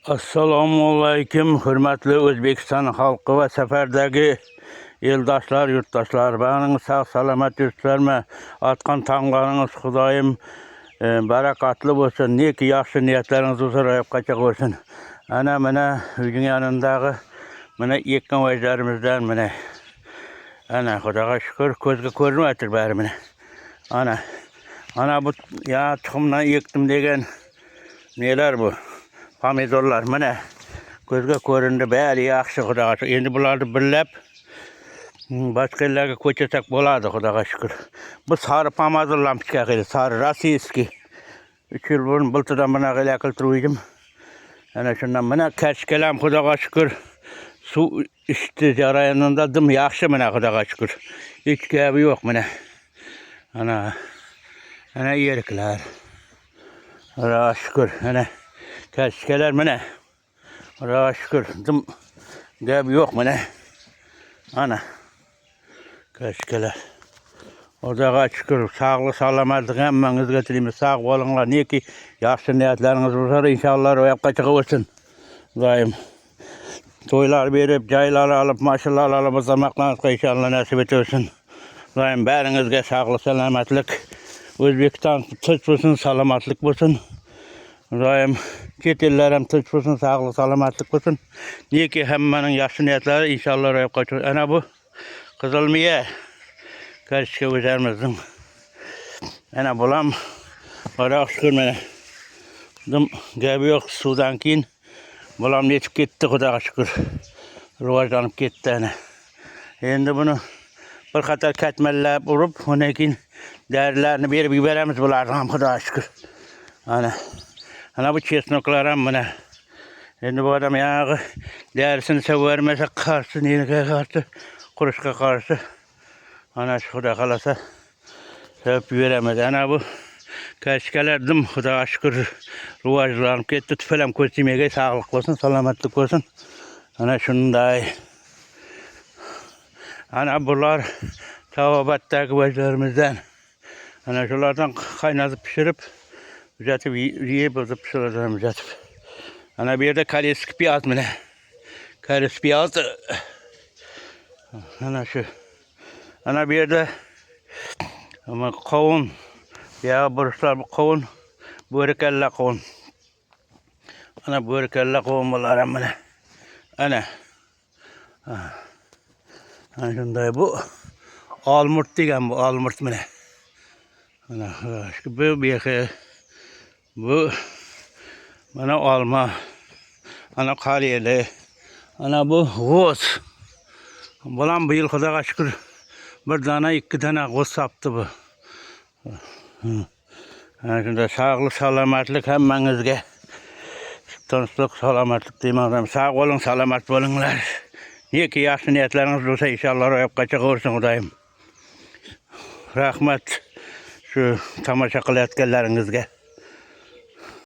Assalomu alaykum, hurmatli O'zbekiston xalqi va safardagi eldoshlar, yurtdoshlar. Bariniz sog' salomat yuribsizlarmi? Atgan tonglaringiz Xudoyim barakatli bo'lsin. Neki yaxshi niyatlaringiz uzayib qaçaq olsun. Ana mana uyning yanındagi mana ekkan vajlarimizdan mana. Ana Xudoga şükür ko'zga ko'rinmayapti bari mana. Ana bu ya tuxumdan ektim degan neler bu? Pomidorlar mana ko'zga ko'rindi, bari yaxshi Xudoga shukr. Endi bularni birlab boshqa yerlarga ko'chasak bo'ladi Xudoga shukr. Bu sari pomidor lampochka qildi, sari rossiyskiy. 3 yil burun bultadan bunaqa qiltirdim. Ana shundan mana kashkalam Xudoga shukr. Suv ichdi jarayonida dim yaxshi mana Xudoga shukr. Hech gapi yo'q mana. Ana yeriklar. Xudoga shukr. Ana kashkalar mana. Xudoga shukr. Dim gapi yo'q mana. Ana kashkalar. Xudoga shukr. Sağlık salomatlik hammangizga tilaymiz. Sağ bo'linglar. Neki yaxshi niyatlaringiz bo'lsa inshaalloh ro'yobga chiqib o'tsin. Doim to'ylar berib, joylar olib, mashinalar olib o'zamaqlarga inshaalloh nasib etsin. Doim baringizga sağlık salomatlik, O'zbekiston tinch bo'lsin, salomatlik bo'lsin. Doim chet ellar ham tinch bo'lsin, sağlık salomatlik bo'lsin. Neki hammaning yaxshi niyatlari inshaalloh ro'yobga chiqib. Ana bu qizilmiya karışka o'zimizning. Ana bulam Xudoga shukr mana. Dim gapi yo'q, suvdan keyin bulam yetib ketdi Xudoga shukr. Rivojlanib ketdi ana. Endi buni bir qator katmallab urib, undan keyin darilarni berib yuboramiz bularni ham Xudoga shukr. Ana bu chesnoklar ham mana. Endi bu odam yağı darisini severmese qarşı, neyine qarşı, qurishga qarşı. Ana şu Xudo qalasa sevib yuboramiz. Ana bu kashkalar dim Xudoga shukr rivojlanib ketdi. Tüfelam ko'zimga sağlık bo'lsin, salomatlik bo'lsin. Ana shunday. Ana bular tavobatdagi vajlarimizdan. Ana shulardan qaynatib pishirib, uzatib yeb o'zib pishiradigan uzatib. Ana bu yerda koreski piyoz mana. Koreski piyoz. Ana shu. Ana bu yerda qovun. Ya buruşlar bu qovun. Bo'rikalla qovun. Ana bo'rikalla qovun bular ham mana. Ana shunday bu olmurt degan bu olmurt mana. Ana shu bu beqi bu mana olma. Ana qariyeli. Ana bu g'oz. Bulam bu yil Xudoga shukr bir dana, 2 dana g'oz sapti bu. Ana shunda sağlık salomatlik hammangizga. Tinchlik salomatlik deyman. Sağ bo'ling, salomat bo'linglar. Neki yaxshi niyatlaringiz bo'lsa inshaalloh ro'yobga chiqib o'tsin Xudoyim. Rahmat shu tomosha qilayotganlaringizga.